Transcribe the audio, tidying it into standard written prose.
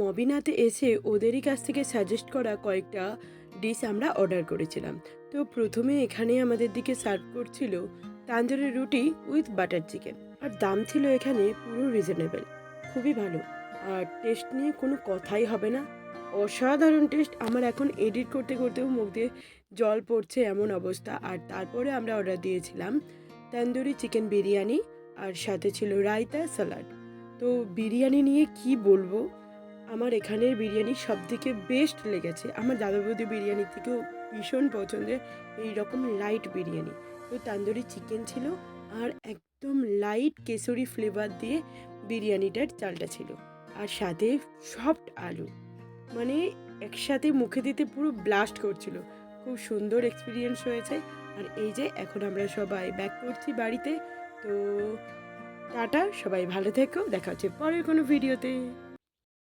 মবিনাতে এসে ওদেরই কাছ থেকে সাজেস্ট করা কয়েকটা ডিশ আমরা অর্ডার করেছিলাম। তো প্রথমে এখানে আমাদের দিকে সার্ভ করছিল তান্দুরি রুটি উইথ বাটার চিকেন, আর দাম ছিল এখানে পুরো রিজনেবল, খুবই ভালো। আর টেস্ট নিয়ে কোনো কথাই হবে না, অসাধারণ টেস্ট। আমার এখন এডিট করতে করতেও মুখ দিয়ে জল পড়ছে এমন অবস্থা। আর তারপরে আমরা অর্ডার দিয়েছিলাম তন্দুরি চিকেন বিরিয়ানি, আর সাথে ছিল রায়তা, স্যালাড। তো বিরিয়ানি নিয়ে কি বলবো, আমার এখানের বিরিয়ানি সবথেকে বেস্ট লেগেছে। আমার দাদা বৌদি বিরিয়ানির থেকেও ভীষণ পছন্দের এই রকম লাইট বিরিয়ানি। তো তান্দুরি চিকেন ছিল, আর একদম লাইট কেশরি ফ্লেভার দিয়ে বিরিয়ানিটার চালটা ছিল, আর সাথে সফট আলু, মানে একসাথে মুখে দিতে পুরো ব্লাস্ট করছিল। খুব সুন্দর এক্সপিরিয়েন্স হয়েছে। আর এই যে এখন আমরা সবাই ব্যাক করছি বাড়িতে। তো টাটা, সবাই ভালো থেকো, দেখা হচ্ছে পরের কোনো ভিডিওতে।